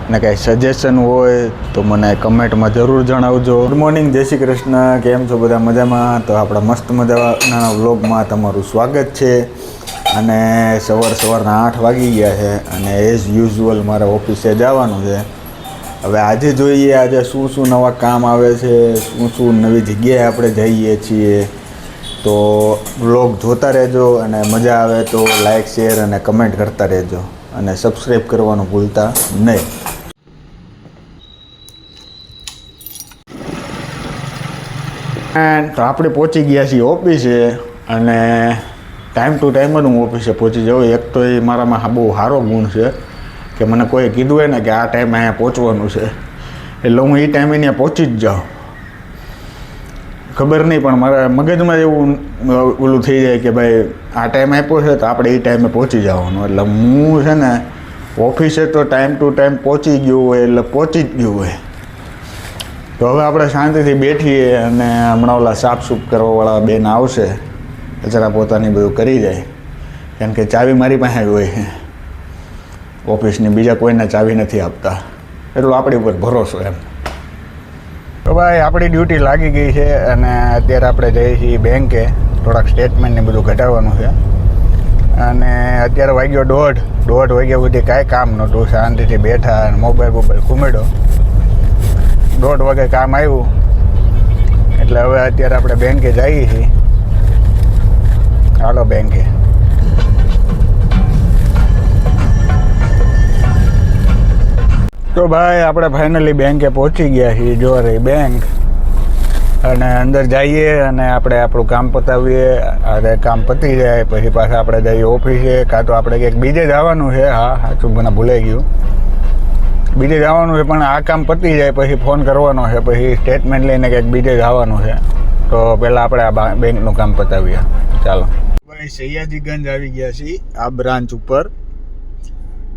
ને કંઈ સજેશન હોય તો મને કમેન્ટમાં જરૂર જણાવજો. ગુડ મોર્નિંગ, જય શ્રી કૃષ્ણ. કેમ છો બધા? મજામાં? તો આપણા મસ્ત મજાના વ્લોગમાં તમારું સ્વાગત છે. અને સવારના 8 વાગી ગયા છે અને એઝ યુઝ્યુઅલ મારે ઓફિસે જવાનું છે. હવે આજે જોઈએ આજે શું નવા કામ આવે છે, શું નવી જગ્યાએ આપણે જઈએ છીએ. તો વ્લોગ જોતા રહેજો અને મજા આવે તો લાઈક, શેર અને કમેન્ટ કરતા રહેજો અને સબસ્ક્રાઈબ કરવાનું ભૂલતા નહીં. તો આપણે પહોંચી ગયા છીએ ઓફિસે અને ટાઈમ ટુ ટાઈમ જ હું ઓફિસે પહોંચી જાઉં. એક તો એ મારામાં બહુ સારો ગુણ છે કે મને કોઈ કીધું હોય ને કે આ ટાઈમે અહીંયા પહોંચવાનું છે એટલે હું એ ટાઈમે ત્યાં પહોંચી જ જાઉં. ખબર નહીં પણ મારા મગજમાં એવું ઓલું થઈ જાય કે ભાઈ આ ટાઈમ આપ્યો છે તો આપણે એ ટાઈમે પહોંચી જવાનું. એટલે હું છે ને ઓફિસે તો ટાઈમ ટુ ટાઈમ પહોંચી ગયું હોય એટલે પહોંચી જ ગયું હોય. તો હવે આપણે શાંતિથી બેઠીએ અને હમણાં ઓલા સાફસૂફ કરવાવાળા બેન આવશે, કચરા પોતાની બધું કરી જાય. કારણ કે ચાવી મારી પાસે હોય છે ઓફિસની, બીજા કોઈને ચાવી નથી આપતા, એટલું આપણી ઉપર ભરોસો એમ. તો ભાઈ આપણી ડ્યુટી લાગી ગઈ છે અને અત્યારે આપણે જઈએ છીએ બેંકે. થોડાક સ્ટેટમેન્ટને બધું ઘટાડવાનું છે અને અત્યારે વાગ્યો 1:30 વાગ્યા સુધી કાંઈ કામ નહોતું. શાંતિથી બેઠા અને મોબાઈલ ઘૂમેડો. 1:30 વાગે કામ આવ્યું એટલે હવે અત્યારે આપણે બેંકે જઈએ છીએ. હાલો બેંકે. તો ભાઈ આપણે ફાઇનલી બેંકે પહોંચી ગયા છીએ. જો રહી બેંક અને અંદર જઈએ અને આપણે આપણું કામ પતાવીએ. અરે કામ પતી જાય પછી પાછા આપણે જઈએ ઓફિસે, કાં તો આપણે કંઈક બીજે જવાનું છે. હા સાચું, મને ભૂલાઈ ગયું, બીજે જવાનું છે. પણ આ કામ પતી જાય પછી ફોન કરવાનો છે, પછી સ્ટેટમેન્ટ લઈને કંઈક બીજે જવાનું છે. તો પહેલાં આપણે આ બેંકનું કામ પતાવીએ. ચાલો ભાઈ, સયાજીગંજ આવી ગયા છીએ આ બ્રાન્ચ ઉપર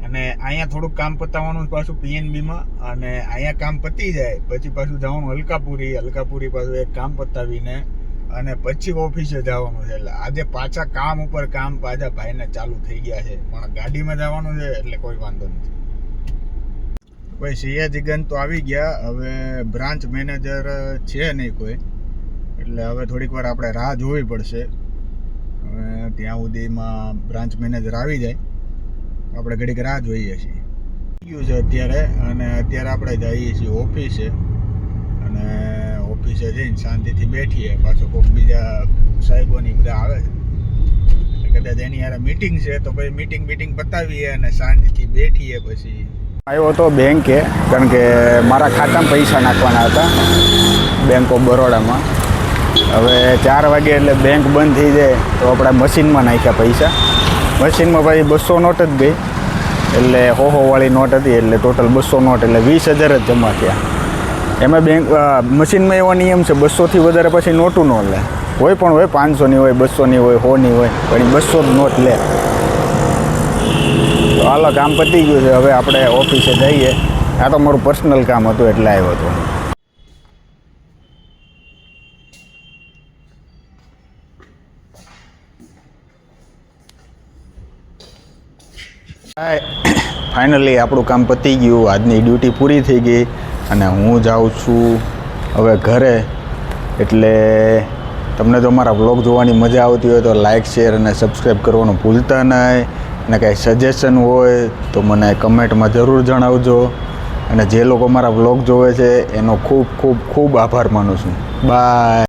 અને અહીંયા થોડુંક કામ પતાવવાનું પાછું પીએનબીમાં. અને અહીંયા કામ પતી જાય પછી પાછું જવાનું હલકાપુરી પાછું એક કામ પતાવીને અને પછી ઓફિસે જવાનું છે. એટલે આજે પાછા કામ ઉપર કામ પાછા ભાઈને ચાલુ થઈ ગયા છે, પણ ગાડીમાં જવાનું છે એટલે કોઈ વાંધો નથી. ભાઈ સયાજીગંજ તો આવી ગયા. હવે બ્રાન્ચ મેનેજર છે નહીં કોઈ, એટલે હવે થોડીક વાર આપણે રાહ જોવી પડશે. હવે ત્યાં સુધીમાં બ્રાન્ચ મેનેજર આવી જાય આપણે ઘડીક રાહ જોઈએ છીએ. ગયું છે અત્યારે અને અત્યારે આપણે જઈએ છીએ ઓફિસે અને ઓફિસે જઈને શાંતિથી બેઠીએ. પાછો કોઈક બીજા સાહેબોની બધા આવે છે, કદાચ એની યાર મીટિંગ છે તો પછી મીટિંગ પતાવીએ અને શાંતિથી બેઠીએ. પછી આવ્યો હતો બેંકે, કારણ કે મારા ખાતામાં પૈસા નાખવાના હતા બેંક ઓફ બરોડામાં. હવે 4 વાગે એટલે બેંક બંધ થઈ જાય તો આપણે મશીનમાં નાખ્યા પૈસા. મશીનમાં ભાઈ 200 નોટ જ ગઈ, એટલે 100 વાળી નોટ હતી એટલે ટોટલ 200 નોટ એટલે 20,000 જ જમા થયા. એમાં બેંક મશીનમાં એવો નિયમ છે 200થી વધારે પછી નોટું ન લે. હોય પણ હોય 500ની હોય, 200ની હોય, 100ની હોય, પણ 200 જ નોટ લે. તો હાલો કામ પતી ગયું છે, હવે આપણે ઓફિસે જઈએ. આ તો મારું પર્સનલ કામ હતું એટલે આવ્યો હતો. ફાઇનલી આપણું કામ પતી ગયું, આજની ડ્યુટી પૂરી થઈ ગઈ અને હું જાઉં છું હવે ઘરે. એટલે તમને જો મારા વ્લોગ જોવાની મજા આવતી હોય તો લાઈક, શેર અને સબસ્ક્રાઈબ કરવાનું ભૂલતા નહીં. અને કાંઈ સજેશન હોય તો મને કમેન્ટમાં જરૂર જણાવજો. અને જે લોકો મારા વ્લોગ જોવે છે એનો ખૂબ આભાર માનું છું. બાય.